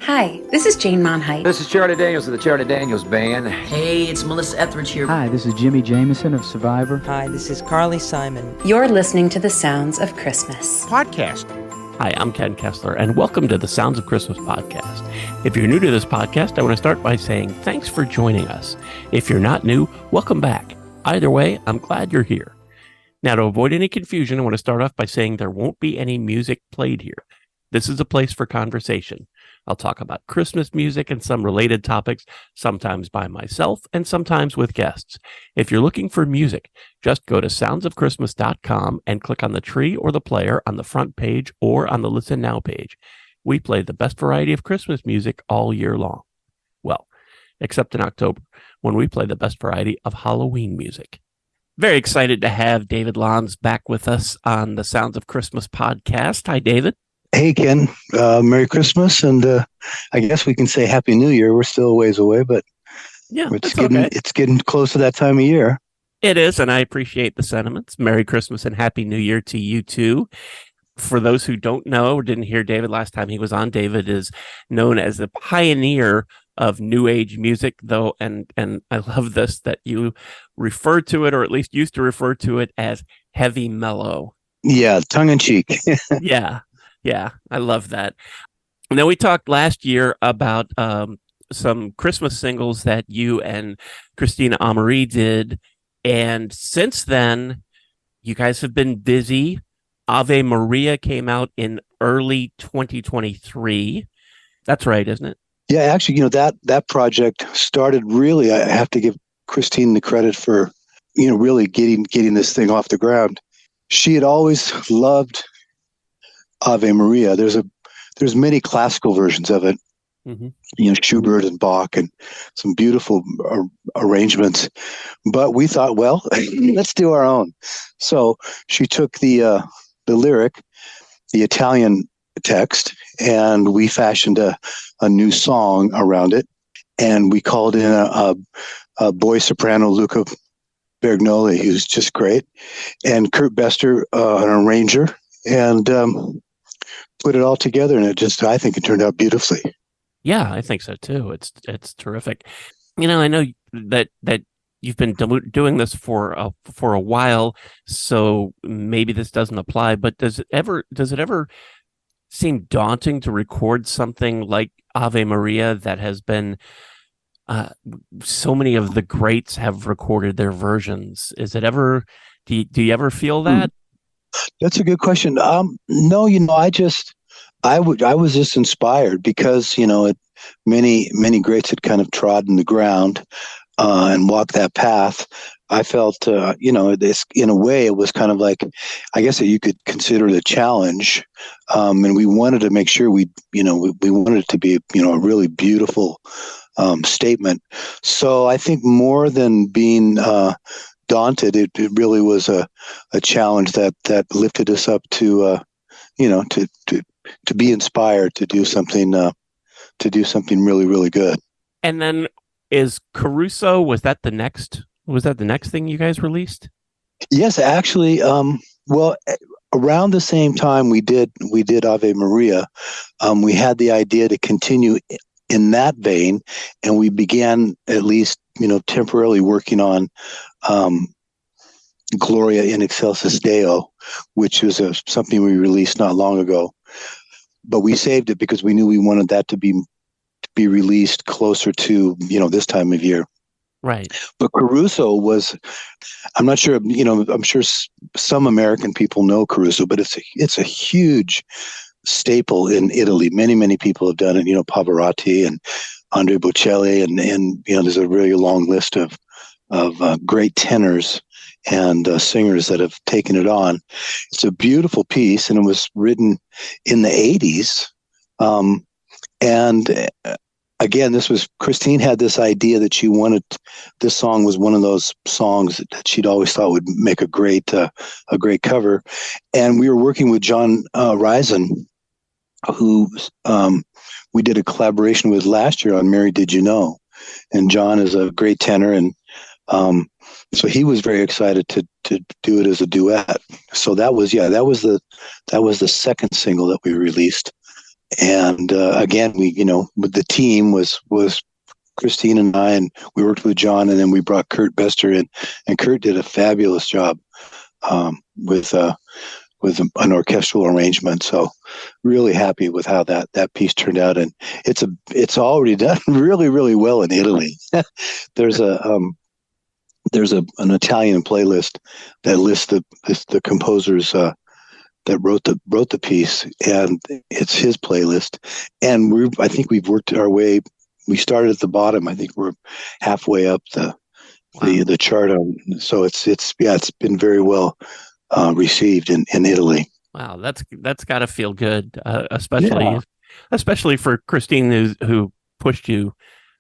Hi, this is Jane Monheit. This is Charlie Daniels of the Charlie Daniels Band. Hey, it's Melissa Etheridge here. Hi, this is Jimmy Jameson of Survivor. Hi, this is Carly Simon. You're listening to The Sounds of Christmas podcast. Hi, I'm Ken Kessler, and welcome to the Sounds of Christmas podcast. If you're new to this podcast, I want to start by saying thanks for joining us. If you're not new, welcome back. Either way, I'm glad you're here. Now, to avoid any confusion, I want to start off by saying there won't be any music played here. This is a place for conversation. I'll talk about Christmas music and some related topics, sometimes by myself and sometimes with guests. If you're looking for music, just go to soundsofchristmas.com and click on the tree or the player on the front page or on the Listen Now page. We play the best variety of Christmas music all year long. Well, except in October, when we play the best variety of Halloween music. Very excited to have David Lanz back with us on the Sounds of Christmas podcast. Hi, David. Hey, Ken. Merry Christmas, and I guess we can say Happy New Year. We're still a ways away, but yeah, it's getting close to that time of year. It is, and I appreciate the sentiments. Merry Christmas and Happy New Year to you too. For those who don't know or didn't hear David last time he was on, David is known as the pioneer of New Age music, though, and I love this, that you refer to it, or at least used to refer to it, as heavy mellow. Yeah, tongue in cheek. Yeah, I love that. And then we talked last year about some Christmas singles that you and Kristin Amarie did. And since then, you guys have been busy. Ave Maria came out in early 2023. That's right, isn't it? Yeah, actually, that project started really, I have to give Kristin the credit for, really getting this thing off the ground. She had always loved Ave Maria. There's many classical versions of it, Schubert and Bach, and some beautiful arrangements. But we thought, well, let's do our own. So she took the lyric, the Italian text, and we fashioned a new song around it. And we called in a boy soprano, Luca Bergnoli, who's just great, and Kurt Bester, an arranger, and put it all together, and I think it turned out beautifully. Yeah, I think so too. It's terrific. I know that you've been doing this for a while, so maybe this doesn't apply. But does it ever seem daunting to record something like Ave Maria that has been so many of the greats have recorded their versions? Is it ever? Do you ever feel that? That's a good question. No, I was just inspired because, many greats had kind of trodden the ground and walked that path. I felt, this, in a way, it was kind of like, I guess that you could consider it a challenge. And we wanted to make sure we wanted it to be, a really beautiful statement. So I think more than being daunted, it really was a challenge that lifted us up to to be inspired to do something really, really good. And then is Caruso, was that the next thing you guys released? Yes, actually, well, around the same time we did Ave Maria, we had the idea to continue in that vein, and we began, at least temporarily, working on Gloria in Excelsis Deo, which was something we released not long ago. But we saved it because we knew we wanted that to be released closer to this time of year. Right. But Caruso was, I'm not sure, I'm sure some American people know Caruso, but it's a huge staple in Italy. Many, many people have done it, Pavarotti and Andrea Bocelli, and there's a really long list of great tenors and singers that have taken it on. It's a beautiful piece, and it was written in the 80s. And again, Kristin had this idea that she wanted, this song was one of those songs that she'd always thought would make a great cover. And we were working with John Risen, who we did a collaboration with last year on Mary Did You Know? And John is a great tenor, and so he was very excited to do it as a duet. So that was the second single that we released And again, with the team was Christine and I, and we worked with John, and then we brought Kurt Bester in, and Kurt did a fabulous job with an orchestral arrangement. So really happy with how that piece turned out, and it's already done really, really well in Italy. There's an Italian playlist that lists the composers that wrote the piece, and it's his playlist. And I think we've worked our way. We started at the bottom. I think we're halfway up the chart on. So it's been very well received in Italy. Wow, that's got to feel good, especially for Christine who pushed you.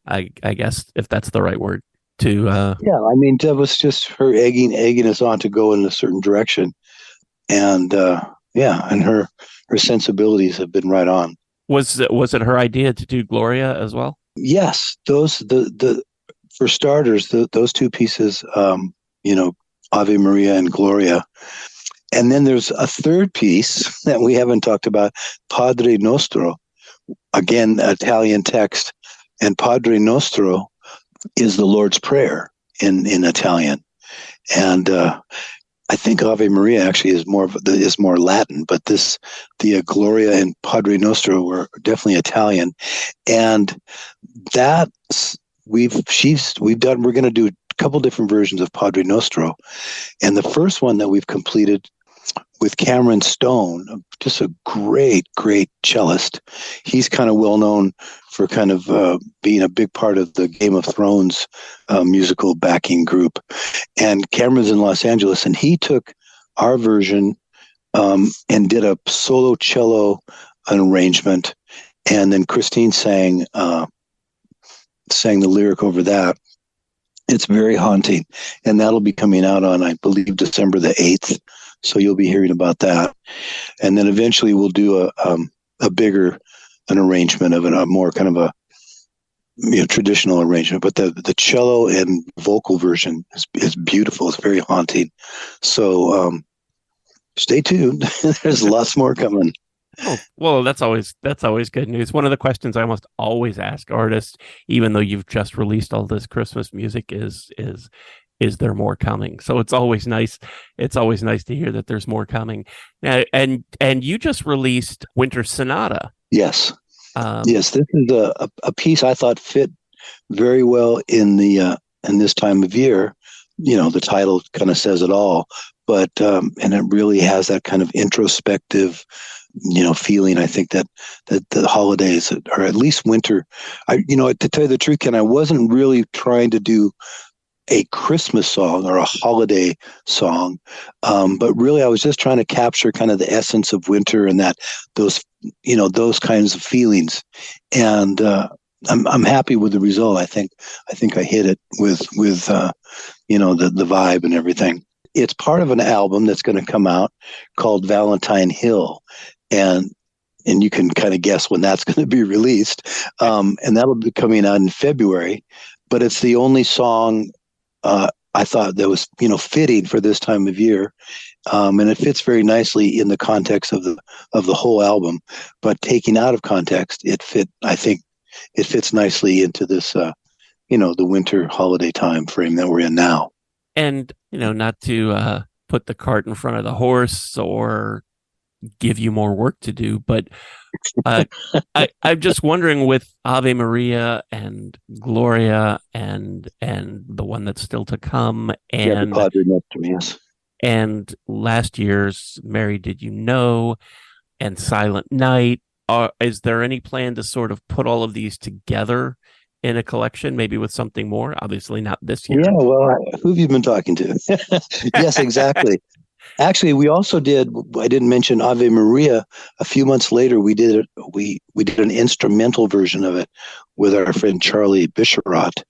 I guess, if that's the right word, to that was just her egging us on to go in a certain direction, and and her sensibilities have been right on. Was it her idea to do Gloria as well? Yes, for starters, those two pieces, Ave Maria and Gloria. And then there's a third piece that we haven't talked about, Padre Nostro. Again, Italian text, and Padre Nostro is the Lord's Prayer in Italian. And I think Ave Maria actually is more Latin, but the Gloria and Padre Nostro were definitely Italian. And we're going to do a couple different versions of Padre Nostro. And the first one that we've completed with Cameron Stone, just a great cellist. He's kind of well known for kind of being a big part of the Game of Thrones musical backing group. And Cameron's in Los Angeles, and he took our version and did a solo cello arrangement. And then Christine sang the lyric over that. It's very haunting, and that'll be coming out on, I believe, December the 8th. So you'll be hearing about that. And then eventually we'll do a bigger arrangement of it, a more kind of a traditional arrangement. But the cello and vocal version is beautiful. It's very haunting. So stay tuned. There's lots more coming. Oh, well, that's always good news. One of the questions I almost always ask artists, even though you've just released all this Christmas music, is there more coming? So it's always nice. It's always nice to hear that there's more coming. And you just released Winter Sonata. Yes. Yes. This is a piece I thought fit very well in this time of year. The title kind of says it all, but and it really has that kind of introspective feeling. I think that the holidays, or at least winter, to tell you the truth, Ken, I wasn't really trying to do a Christmas song or a holiday song, but really I was just trying to capture kind of the essence of winter and those kinds of feelings. And I'm happy with the result. I think I hit it with the vibe and everything. It's part of an album that's going to come out called Valentine Hill. And you can kind of guess when that's going to be released. And that'll be coming out in February. But it's the only song I thought that was, fitting for this time of year. And it fits very nicely in the context of the whole album. But taking out of context, I think it fits nicely into this, the winter holiday time frame that we're in now. And, not to put the cart in front of the horse or give you more work to do, but I'm just wondering, with Ave Maria and Gloria and the one that's still to come, and yes, and last year's Mary Did You Know and Silent Night, is there any plan to sort of put all of these together in a collection, maybe with something more? Obviously not this year. Yeah, well, who have you been talking to? Yes, exactly. Actually, we also did, I didn't mention Ave Maria. A few months later, we did an instrumental version of it with our friend Charlie Bisharat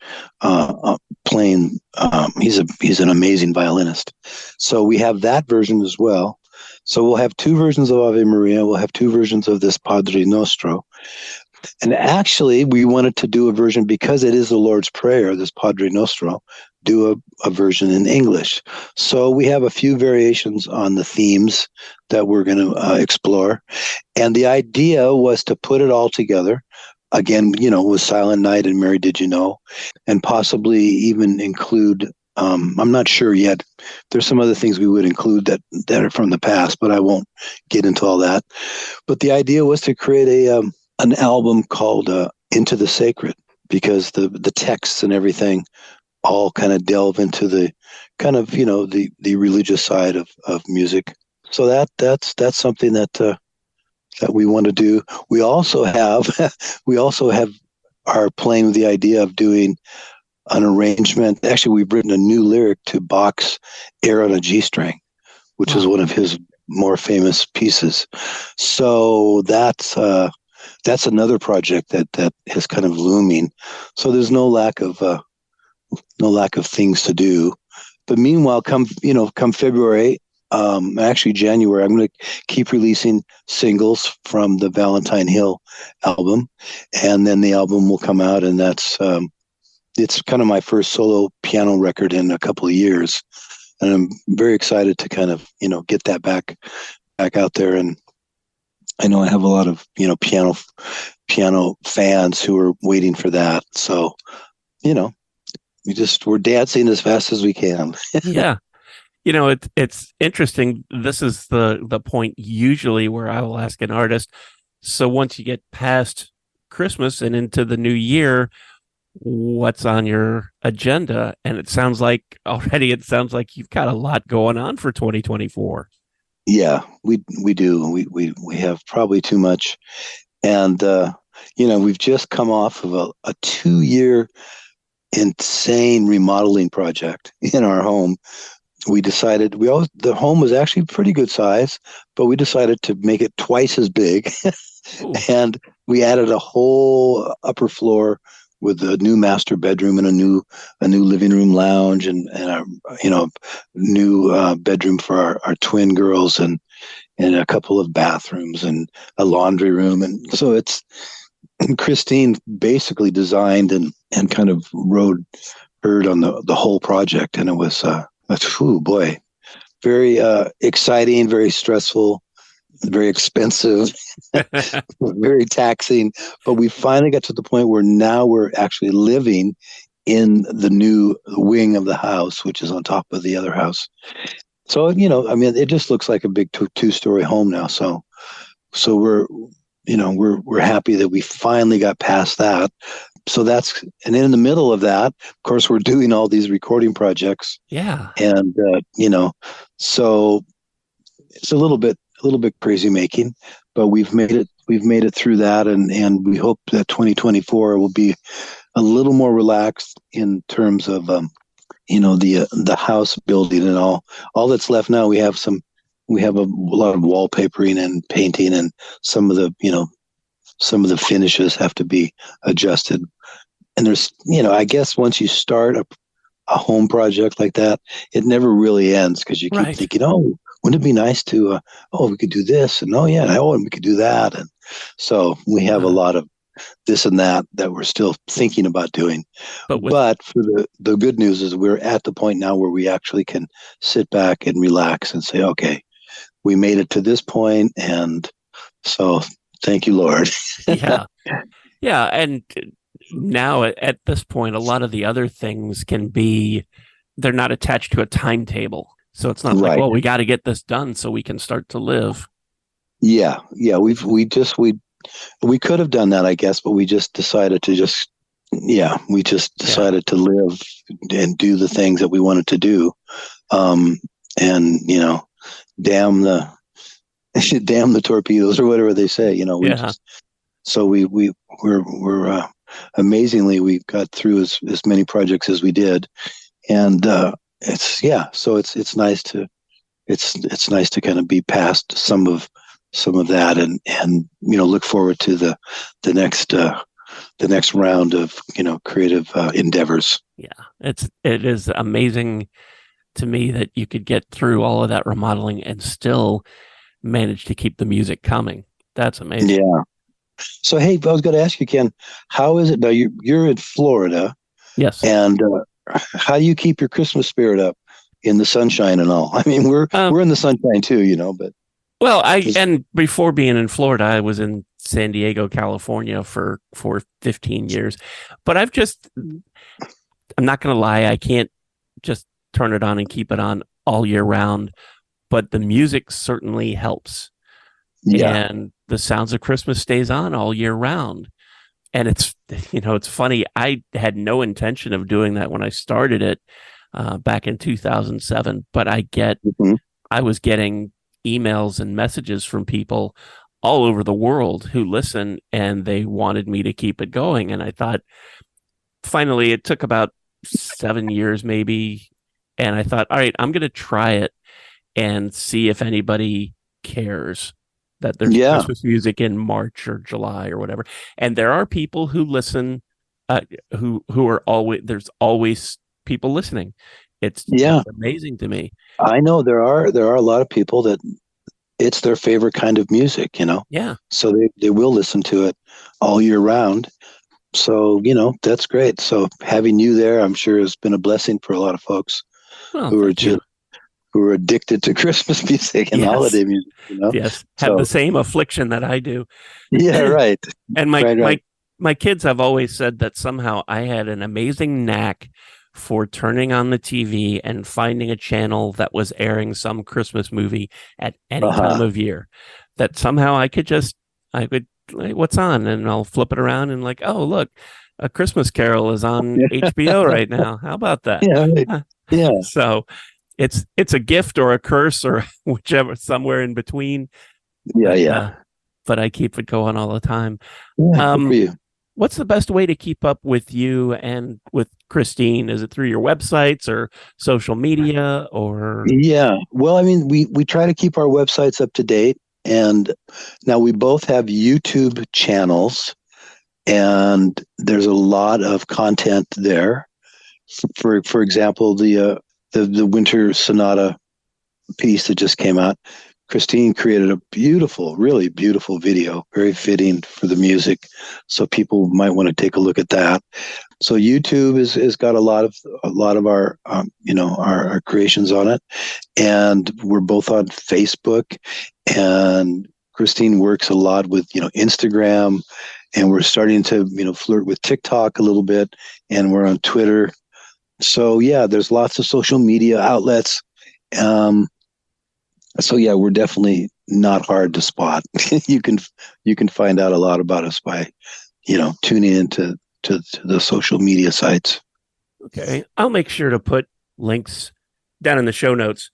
playing. He's an amazing violinist. So we have that version as well. So we'll have two versions of Ave Maria. We'll have two versions of this Padre Nostro. And actually, we wanted to do a version because it is the Lord's Prayer, this Padre Nostro, do a version in English. So we have a few variations on the themes that we're going to explore. And the idea was to put it all together. Again, with Silent Night and Mary Did You Know, and possibly even include, I'm not sure yet. There's some other things we would include that are from the past, but I won't get into all that. But the idea was to create an album called Into the Sacred, because the texts and everything all kind of delve into the kind of, the religious side of music. So that's something that we want to do. We also have are playing with the idea of doing an arrangement. Actually, we've written a new lyric to Bach's Air on a G String, which is one of his more famous pieces. So that's another project that is kind of looming. So there's no lack of things to do. But meanwhile, come February, actually January, I'm going to keep releasing singles from the Valentine Hill album, and then the album will come out, and that's it's kind of my first solo piano record in a couple of years, and I'm very excited to kind of get that back out there. And I know I have a lot of piano fans who are waiting for that. So we're dancing as fast as we can. Yeah. It's interesting. This is the point usually where I will ask an artist, so once you get past Christmas and into the new year, what's on your agenda? And it sounds like you've got a lot going on for 2024. Yeah, we do. We have probably too much. And, we've just come off of a 2-year insane remodeling project in our home. We decided the home was actually pretty good size, but we decided to make it twice as big. And we added a whole upper floor with a new master bedroom and a new living room lounge and a new bedroom for our twin girls and a couple of bathrooms and a laundry room. And so Kristin basically designed and kind of heard on the whole project. And it was, boy, very exciting, very stressful, very expensive, very taxing. But we finally got to the point where now we're actually living in the new wing of the house, which is on top of the other house. So, it just looks like a big two-story home now. So we're happy that we finally got past that. So and in the middle of that, of course, we're doing all these recording projects. Yeah. And, so it's a little bit crazy making, but we've made it through that. And we hope that 2024 will be a little more relaxed in terms of, the house building and all that's left now. We have a lot of wallpapering and painting, and some of the finishes have to be adjusted. And there's, I guess once you start a home project like that, it never really ends, because you keep thinking, wouldn't it be nice to, we could do this, and and we could do that. And so we have a lot of this and that we're still thinking about doing. But for the good news is we're at the point now where we actually can sit back and relax and say, okay, we made it to this point, and so thank you, Lord. Yeah. Yeah. And now at this point, a lot of the other things they're not attached to a timetable. So it's not like, we got to get this done so we can start to live. Yeah. Yeah. We could have done that, I guess, but we just decided to to live and do the things that we wanted to do. Damn the torpedoes, or whatever they say, we're amazingly, we got through as many projects as we did. And, so it's nice to kind of be past some of that and look forward to the next round of creative endeavors. Yeah, it is amazing to me that you could get through all of that remodeling and still manage to keep the music coming. That's amazing. So, hey, I was going to ask you, Ken, how is it now? You're in Florida, Yes. and how do you keep your Christmas spirit up in the sunshine and all? I mean, we're in the sunshine too, but Well, and before being in Florida, I was in San Diego, California for 15 years. But I'm not going to lie, I can't just turn it on and keep it on all year round. But the music certainly helps. yeah, And the Sounds of Christmas stays on all year round. And it's funny. I had no intention of doing that when I started it back in 2007. But I was getting emails and messages from people all over the world who listen, and they wanted me to keep it going. And I thought, finally, it took about 7 years maybe. And I thought, all right, I'm going to try it and see if anybody cares that there's Christmas music in March or July or whatever. And there are people who listen, who are there's always people listening. It's amazing to me. I know there are a lot of people that it's their favorite kind of music, Yeah. So they will listen to it all year round. So, that's great. So having you there, I'm sure has been a blessing for a lot of folks who are addicted to Christmas music and holiday music, Yes. Have the same affliction that I do. Yeah, right. And right. my kids have always said that somehow I had an amazing knack for turning on the TV and finding a channel that was airing some Christmas movie at any time of year. That somehow I would like, what's on? And I'll flip it around and like, oh, look, A Christmas Carol is on HBO right now. How about that? Yeah, right. Yeah. So it's a gift or a curse or whichever, somewhere in between. Yeah. But I keep it going all the time. Yeah, good for you. What's the best way to keep up with you and with Kristin? Is it through your websites or social media or? Yeah. Well, I mean, we try to keep our websites up to date. And now we both have YouTube channels, and there's a lot of content there. For example, the Winter Sonata piece that just came out, Kristin created a really beautiful video, very fitting for the music. So people might want to take a look at that. So YouTube has got a lot of our our creations on it, and we're both on Facebook. And Kristin works a lot with Instagram, and we're starting to flirt with TikTok a little bit, and we're on Twitter. So yeah, there's lots of social media outlets. So yeah, we're definitely not hard to spot. You can find out a lot about us by, tuning into the social media sites. Okay, I'll make sure to put links down in the show notes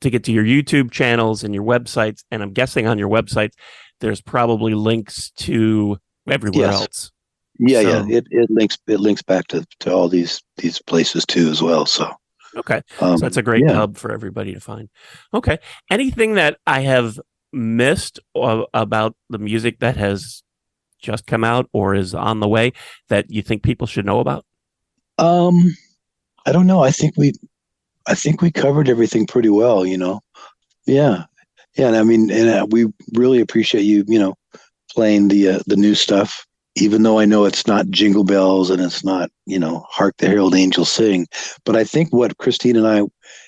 to get to your YouTube channels and your websites. And I'm guessing on your websites, there's probably links to everywhere else. Yeah. It links back to all these places too as well. So. Okay. So that's a great hub for everybody to find. Okay. Anything that I have missed about the music that has just come out or is on the way that you think people should know about? I don't know. I think we covered everything pretty well, Yeah. And I mean, and we really appreciate you, playing the new stuff, even though I know it's not Jingle Bells and it's not, Hark the Herald Angels Sing. But I think what Kristin and I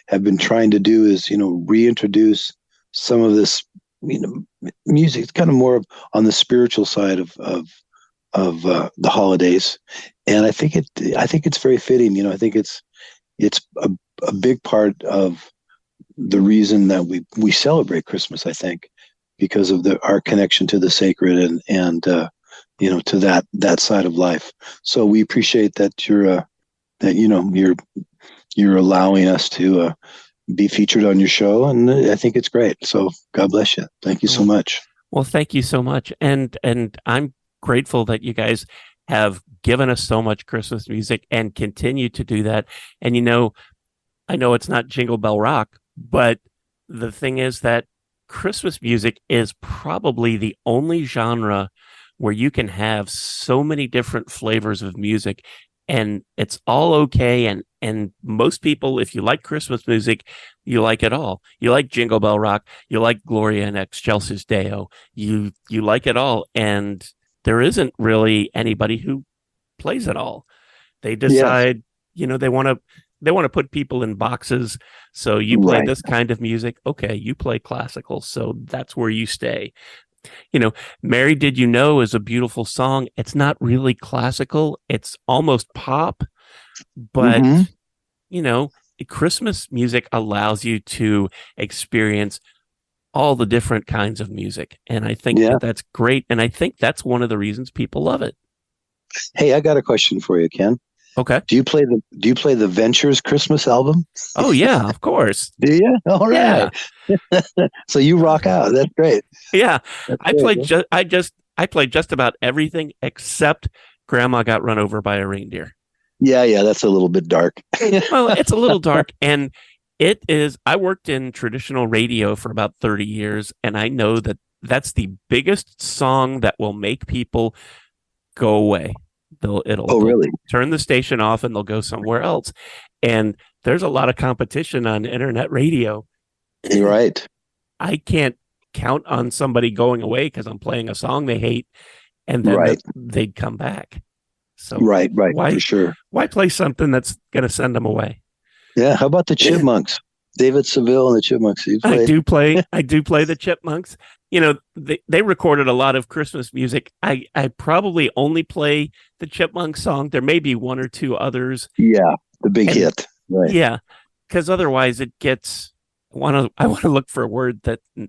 have been trying to do is, reintroduce some of this, music. It's kind of more on the spiritual side of the holidays. And I think it's very fitting. I think it's a big part of the reason that we celebrate Christmas, I think, because of our connection to the sacred and to that side of life. So we appreciate that you're allowing us to be featured on your show, and I think it's great. So God bless you. Thank you so much. Well, thank you so much, and I'm grateful that you guys have given us so much Christmas music and continue to do that. And I know it's not Jingle Bell Rock, but the thing is that Christmas music is probably the only genre where you can have so many different flavors of music, and it's all okay. And most people, if you like Christmas music, you like it all. You like Jingle Bell Rock, you like Gloria in Excelsis Deo, you like it all. And there isn't really anybody who plays it all. They decide, they want to put people in boxes. So you play this kind of music. Okay, you play classical. So that's where you stay. Mary Did You Know is a beautiful song. It's not really classical. It's almost pop, but Christmas music allows you to experience all the different kinds of music. And I think that's great. And I think that's one of the reasons people love it. Hey, I got a question for you, Ken. Okay. Do you play the Ventures Christmas album? Oh yeah, of course. Do you? All right. Yeah. So you rock out. That's great. Yeah. That's I played just about everything except Grandma Got Run Over by a Reindeer. Yeah, that's a little bit dark. Well, it's a little dark, and it is. I worked in traditional radio for about 30 years, and I know that that's the biggest song that will make people go away. It'll really? Turn the station off and they'll go somewhere else. And there's a lot of competition on internet radio. You're right. I can't count on somebody going away because I'm playing a song they hate, and then they'd come back. So right, for sure. Why play something that's going to send them away? Yeah. How about the Chipmunks? David Seville and the Chipmunks. I do play the Chipmunks. They recorded a lot of Christmas music. I probably only play the Chipmunks song. There may be one or two others. Yeah, the big hit. Right. Yeah, because otherwise it gets. I want to look for a word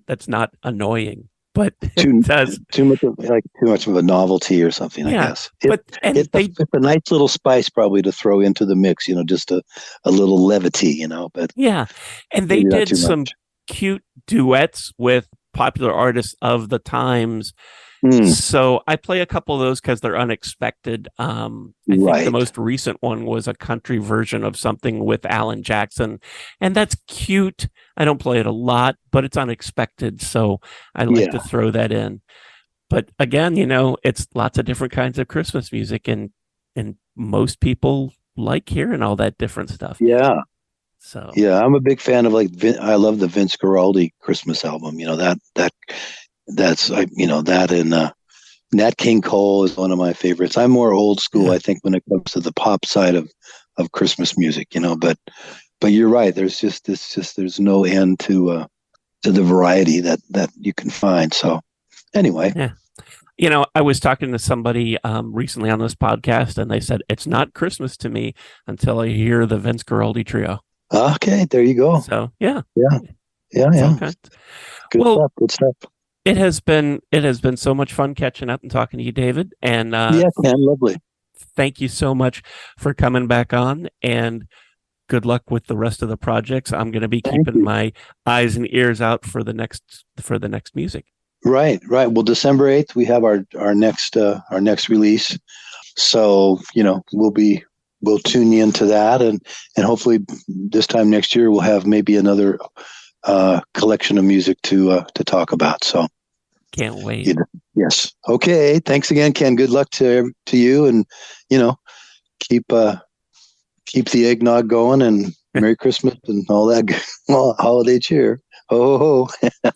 that's not annoying, but it does too much of a novelty or something. Yeah, I guess. It's a nice little spice probably to throw into the mix. Just a little levity. But yeah, and they did some cute duets with popular artists of the times. So I play a couple of those because they're unexpected. I think the most recent one was a country version of something with Alan Jackson, and that's cute. I don't play it a lot, but it's unexpected, so I like to throw that in. But again, it's lots of different kinds of Christmas music, and most people like hearing all that different stuff. Yeah. So I'm a big fan of I love the Vince Guaraldi Christmas album. That's that and Nat King Cole is one of my favorites. I'm more old school, I think, when it comes to the pop side of Christmas music. But you're right. There's no end to the variety that you can find. So anyway, I was talking to somebody recently on this podcast, and they said it's not Christmas to me until I hear the Vince Guaraldi trio. Okay, there you go. So yeah. Good stuff. It has been so much fun catching up and talking to you, David. And man, lovely. Thank you so much for coming back on, and good luck with the rest of the projects. I'm going to be keeping my eyes and ears out for the next music. Right. Well, December 8th we have our next release. So, we'll tune you into that, and hopefully this time next year we'll have maybe another collection of music to talk about. So can't wait. Yes. Okay. Thanks again, Ken. Good luck to you, and keep the eggnog going, and Merry Christmas and all that holiday cheer. Ho ho ho.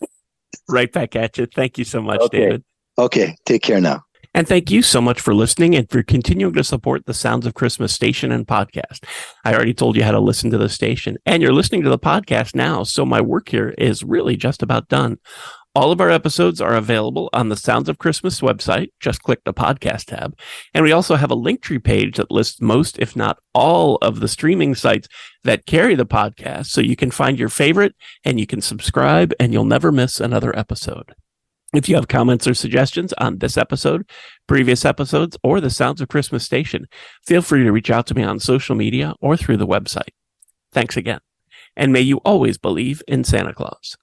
Right back at you. Thank you so much, David. Okay. Take care now. And thank you so much for listening and for continuing to support the Sounds of Christmas station and podcast. I already told you how to listen to the station, and you're listening to the podcast now, so my work here is really just about done. All of our episodes are available on the Sounds of Christmas website. Just click the podcast tab. And we also have a Linktree page that lists most, if not all, of the streaming sites that carry the podcast, so you can find your favorite and you can subscribe and you'll never miss another episode. If you have comments or suggestions on this episode, previous episodes, or the Sounds of Christmas station, feel free to reach out to me on social media or through the website. Thanks again. And may you always believe in Santa Claus.